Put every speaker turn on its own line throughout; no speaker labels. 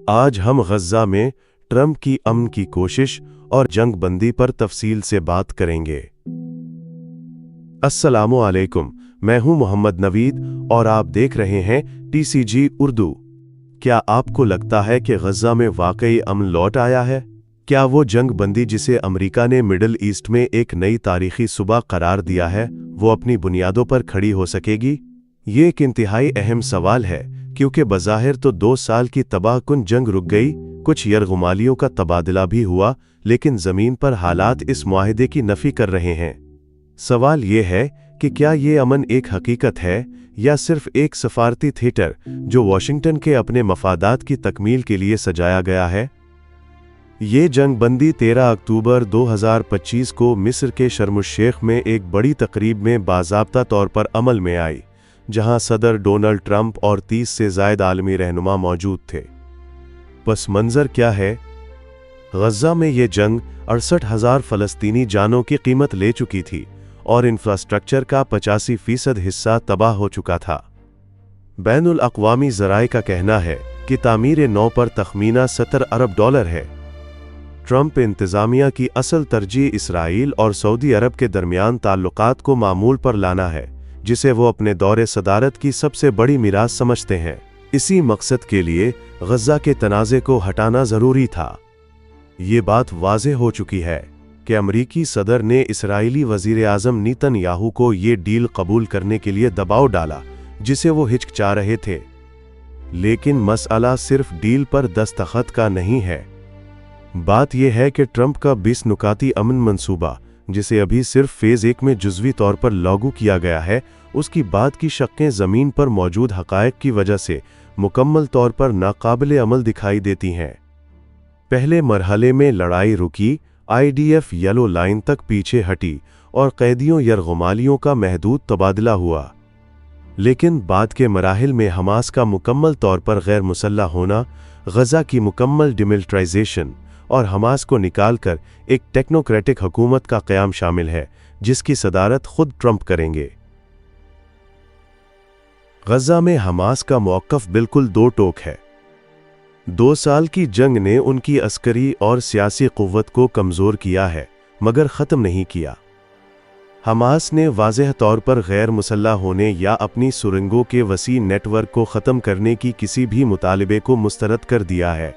आज हम गज़ा में ट्रंप की अमन की कोशिश और जंग बंदी पर तफसील से बात करेंगे। अस्सलामु अलैकुम, मैं हूं मोहम्मद नवीद और आप देख रहे हैं TCG उर्दू। क्या आपको लगता है कि गज़ा में वाकई अमन लौट आया है? क्या वो जंग बंदी जिसे अमेरिका ने मिडल ईस्ट में एक नई तारीखी सुबह करार दिया है, वो अपनी बुनियादों पर खड़ी हो सकेगी? ये एक इंतहाई अहम सवाल है, क्योंकि बज़ाहिर तो 2 साल की तबाहकुन जंग रुक गई, कुछ यरगुमालियों का तबादला भी हुआ, लेकिन ज़मीन पर हालात इस मुआहदे की नफ़ी कर रहे हैं। सवाल ये है कि क्या ये अमन एक हकीकत है या सिर्फ एक सफारती थिएटर जो वाशिंगटन के अपने मफादात की तकमील के लिए सजाया गया है? ये जंग बंदी 13 अक्टूबर 2025 को मिस्र के शर्म शेख में एक बड़ी तकरीब में बाज़ाब्ता तौर पर अमल में आई, जहां सदर डोनाल्ड ट्रंप और 30 से ज़ायद आलमी रहनुमा मौजूद थे। पस मंज़र क्या है? गज़ा में ये जंग 68,000 फ़लस्तीनी जानों की कीमत ले चुकी थी और इंफ्रास्ट्रक्चर का 85% हिस्सा तबाह हो चुका था। बैनुल अक़वामी ज़राए का कहना है कि तामीर नौ पर तखमीना $70 अरब है। ट्रंप इंतज़ामिया की असल तरजीह इसराइल और सऊदी अरब के दरमियान ताल्लुकात को मामूल पर लाना है, जिसे वो अपने दौरे सदारत की सबसे बड़ी मीरास समझते हैं। इसी मकसद के लिए गज़ा के तनाज़े को हटाना ज़रूरी था। ये बात वाज़ेह हो चुकी है कि अमरीकी सदर ने इसराइली वज़ीर आज़म नेतन्याहू को ये डील कबूल करने के लिए दबाव डाला, जिसे वो हिचकिचा रहे थे। लेकिन मसला सिर्फ डील पर दस्तखत का नहीं है। बात यह है कि ट्रंप का 20 नुकाती अमन मंसूबा, जिसे अभी सिर्फ फेज़ 1 में जुज़वी तौर पर लागू किया गया है, उसकी बाद की शक्कें ज़मीन पर मौजूद हक़ाइक़ की वजह से मुकम्मल तौर पर नाकाबिले अमल दिखाई देती हैं। पहले मरहले में लड़ाई रुकी, IDF येलो लाइन तक पीछे हटी और कैदियों यरगुमालियों का महदूद तबादला हुआ। लेकिन बाद के मराहिल में हमास का मुकम्मल तौर पर गैर मुसल्लह होना, गज़ा की मुकम्मल डिमिलिटराइजेशन और हमास को निकालकर एक टेक्नोक्रेटिक हुकूमत का क़याम शामिल है, जिसकी सदारत खुद ट्रंप करेंगे। गज़ा में हमास का मौक़िफ़ बिल्कुल दो टोक है। 2 साल की जंग ने उनकी अस्करी और सियासी क़ुव्वत को कमज़ोर किया है, मगर ख़त्म नहीं किया। हमास ने वाज़ेह तौर पर गैर मुसल्लह होने या अपनी सुरंगों के वसी नेटवर्क को ख़त्म करने की किसी भी मुतालिबे को मुस्तरद कर दिया है,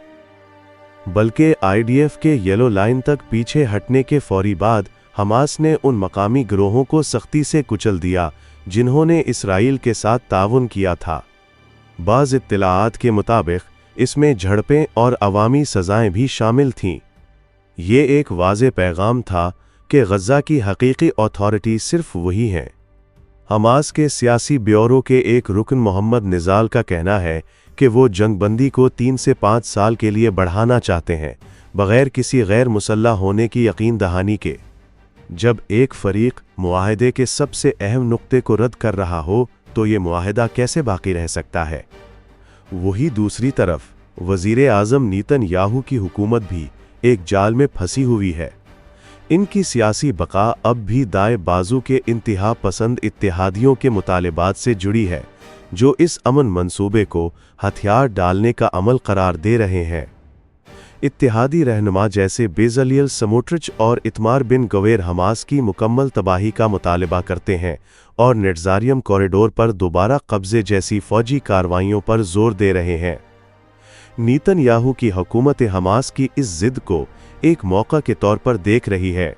बल्कि IDF के येलो लाइन तक पीछे हटने के फौरी बाद हमास ने उन मकामी गिरोहों को सख्ती से कुचल दिया जिन्होंने इसराइल के साथ ताउन किया था। बाज़ इत्तलाआत के मुताबिक इसमें झड़पें और अवामी सज़ाएं भी शामिल थीं। ये एक वाज़ेह पैगाम था कि गज़ा की हकीकी अथॉरिटी सिर्फ वही हैं। हमास के सियासी ब्यूरो के एक रुकन मोहम्मद निज़ाल का कहना है कि वो जंगबंदी को 3 से 5 साल के लिए बढ़ाना चाहते हैं, बग़ैर किसी गैर मुसल्लह होने की यकीन दहानी के। जब एक फ़रीक मुआहदे के सबसे अहम नुक्ते को रद्द कर रहा हो, तो ये मुआहदा कैसे बाकी रह सकता है? वही दूसरी तरफ वज़ीर आज़म नेतन्याहू की हुकूमत भी एक जाल में फंसी हुई है। इनकी सियासी बका अब भी दाएं बाजू के इंतहा पसंद इत्तेहादियों के मुतालिबात से जुड़ी है, जो इस अमन मंसूबे को हथियार डालने का अमल करार दे रहे हैं। इत्तेहादी रहनुमा जैसे बेज़लियल स्मोट्रिच और इतमार बिन गवेर हमास की मुकम्मल तबाही का मुतालबा करते हैं और नेट्ज़ारियम कॉरिडोर पर दोबारा कब्ज़े जैसी फ़ौजी कार्रवाइयों पर जोर दे रहे हैं। नेतन्याहू की हुकूमत हमास की इस ज़िद को एक मौका के तौर पर देख रही है।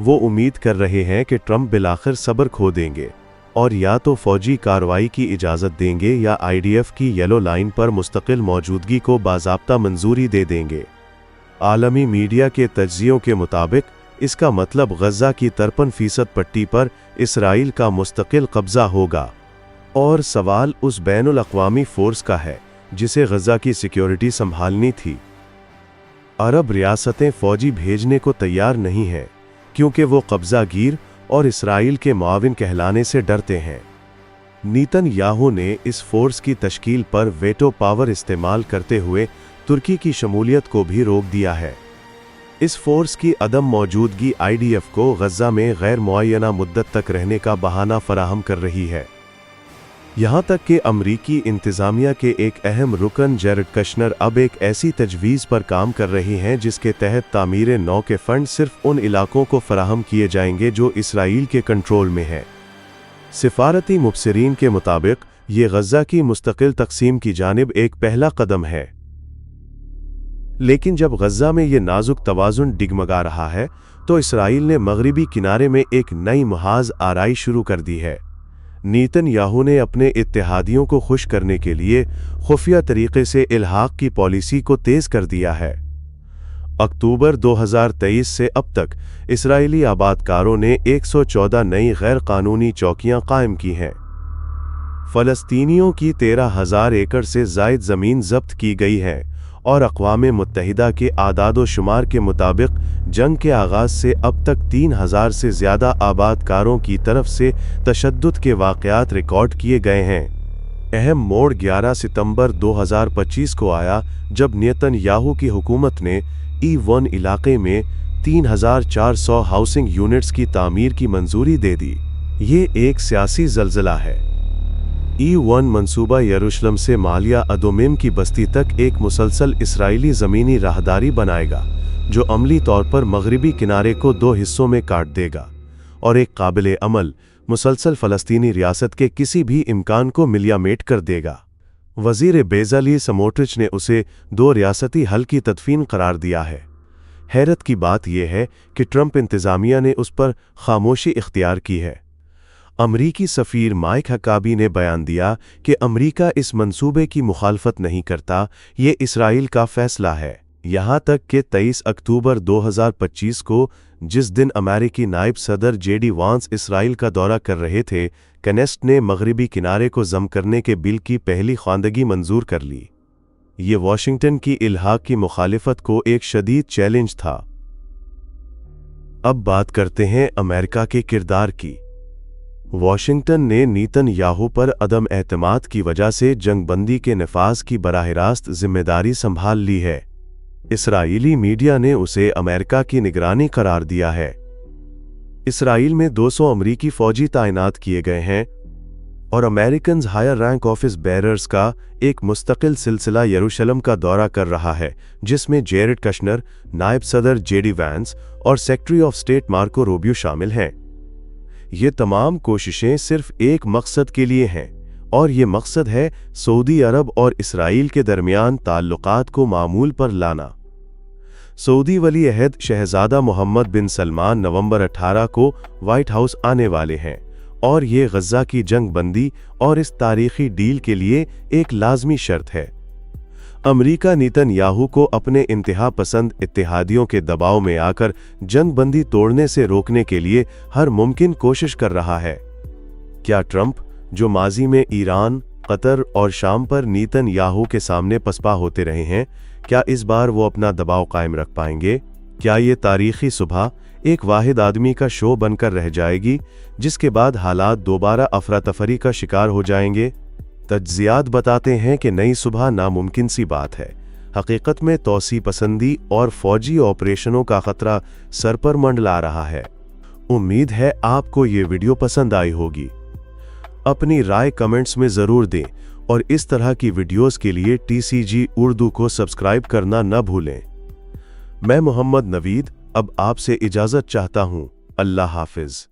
वो उम्मीद कर रहे हैं कि ट्रंप बिलाखिर सब्र खो देंगे और या तो फ़ौजी कार्रवाई की इजाज़त देंगे या IDF की येलो लाइन पर मुस्तकिल मौजूदगी को बाज़ाब्ता मंजूरी दे देंगे। आलमी मीडिया के तज्ज़ियों के मुताबिक इसका मतलब गज़ा की 53% पट्टी पर इसराइल का मुस्तकिल कब्ज़ा होगा। और सवाल उस बैनुल अक़वामी फ़ोर्स का है जिसे गज़ा की सिक्योरिटी संभालनी थी। अरब रियासतें फ़ौजी भेजने को तैयार नहीं हैं, क्योंकि वो कब्ज़ा गिर और इसराइल के मुआविन कहलाने से डरते हैं। नेतन्याहू ने इस फोर्स की तश्कील पर वेटो पावर इस्तेमाल करते हुए तुर्की की शमूलियत को भी रोक दिया है। इस फोर्स की अदम मौजूदगी IDF को गज़ा में गैर मुअय्यना मुद्दत तक रहने का बहाना फराहम कर रही है। यहाँ तक कि अमरीकी इंतज़ामिया के एक अहम रुकन जैरेड कश्नर अब एक ऐसी तजवीज़ पर काम कर रही हैं जिसके तहत तामीर नौ के फंड सिर्फ उन इलाकों को फराहम किए जाएंगे जो इसराइल के कंट्रोल में हैं। सिफारती मुबसरीन के मुताबिक ये गज़ा की मुस्तकिल तक़सीम की जानिब एक पहला कदम है, लेकिन जब गज़ा में ये नाजुक तवाज़ुन डिगमगा रहा है तो इसराइल ने मगरिबी किनारे में एक नई मुहाज़ आराई शुरू कर दी है। नेतन्याहू ने अपने इत्तेहादियों को खुश करने के लिए खुफिया तरीके से इल्हाक की पॉलिसी को तेज़ कर दिया है। अक्टूबर 2023 से अब तक इसराइली आबादकारों ने 114 नई गैर कानूनी चौकियां कायम की हैं। फ़लस्तीनियों की 13,000 एकड़ से ज़ायद ज़मीन ज़ब्त की गई है और अक़वाम मुत्तहिदा के आदाद-ओ-शुमार के मुताबिक जंग के आगाज़ से अब तक 3,000 से ज़्यादा आबादकारों की तरफ से तशद्दुद के वाक़यात रिकॉर्ड किए गए हैं। अहम मोड़ 11 सितंबर 2025 को आया जब नेतन्याहू की हुकूमत ने E1 इलाके में 3,400 हाउसिंग यूनिट्स की तामीर की मंजूरी दे दी। ये एक सियासी ज़लज़ला है। E1 मंसूबा यरूशलेम से मालिया अदोमिम की बस्ती तक एक मुसलसल इसराइली ज़मीनी राहदारी बनाएगा जो अमली तौर पर मगरिबी किनारे को 2 हिस्सों में काट देगा और एक काबिल अमल मुसलसल फ़लस्तीनी रियासत के किसी भी इम्कान को मिलियामेट कर देगा। वज़ीर बेज़ाली समोट्रिच ने उसे 2 रियासती हल की तदफीन करार दिया है। हैरत की बात यह है कि ट्रंप इंतज़ामिया ने उस पर खामोशी इख्तियार की है। अमरीकी सफ़ीर माइक हकाबी ने बयान दिया कि अमरीका इस मंसूबे की मुखालफत नहीं करता, ये इसराइल का फ़ैसला है। यहाँ तक कि 23 अक्टूबर 2025 को, जिस दिन अमेरिकी नायब सदर JD वांस इसराइल का दौरा कर रहे थे, कनेस्ट ने मगरिबी किनारे को ज़म करने के बिल की पहली ख्वांदगी मंजूर कर ली। ये वाशिंगटन की इल्हाक की मुखालिफत को एक शदीद चैलेंज था। अब बात करते हैं अमेरिका के किरदार की। वाशिंगटन ने नेतन्याहू पर अदम एतमाद की वजह से जंगबंदी के नफाज की बराह रास्त जिम्मेदारी संभाल ली है। इसराइली मीडिया ने उसे अमेरिका की निगरानी करार दिया है। इसराइल में 200 अमरीकी फौजी तैनात किए गए हैं और American higher rank office bearers का एक मुस्तकिल सिलसिला यरूशलेम का दौरा कर रहा है, जिसमें जैरेड कश्नर, नायब सदर JD वांस और secretary of state Marco Rubio शामिल हैं। ये तमाम कोशिशें सिर्फ एक मकसद के लिए हैं और ये मकसद है सऊदी अरब और इसराइल के दरमियान ताल्लुकात को मामूल पर लाना। सऊदी वली अहद शहजादा मोहम्मद बिन सलमान नवंबर 18 को व्हाइट हाउस आने वाले हैं और ये गज़ा की जंग बंदी और इस तारीखी डील के लिए एक लाजमी शर्त है। अमरीका नेतन्याहू को अपने इंतहा पसंद इत्तेहादियों के दबाव में आकर जंग बंदी तोड़ने से रोकने के लिए हर मुमकिन कोशिश कर रहा है। क्या ट्रंप, जो माजी में ईरान, कतर और शाम पर नेतन्याहू के सामने पसपा होते रहे हैं, क्या इस बार वो अपना दबाव कायम रख पाएंगे? क्या ये तारीखी सुबह एक वाहिद आदमी का शो बनकर रह जाएगी, जिसके बाद हालात दोबारा अफरा तफरी का शिकार हो जाएंगे? तज्ज़ियात बताते हैं कि नई सुबह नामुमकिन सी बात है। हकीकत में तौसी पसंदी और फौजी ऑपरेशनों का खतरा सर पर मंडला रहा है। उम्मीद है आपको ये वीडियो पसंद आई होगी। अपनी राय कमेंट्स में ज़रूर दें और इस तरह की वीडियोस के लिए TCG उर्दू को सब्सक्राइब करना न भूलें। मैं मोहम्मद नवीद अब आपसे इजाज़त चाहता हूँ। अल्लाह हाफिज़।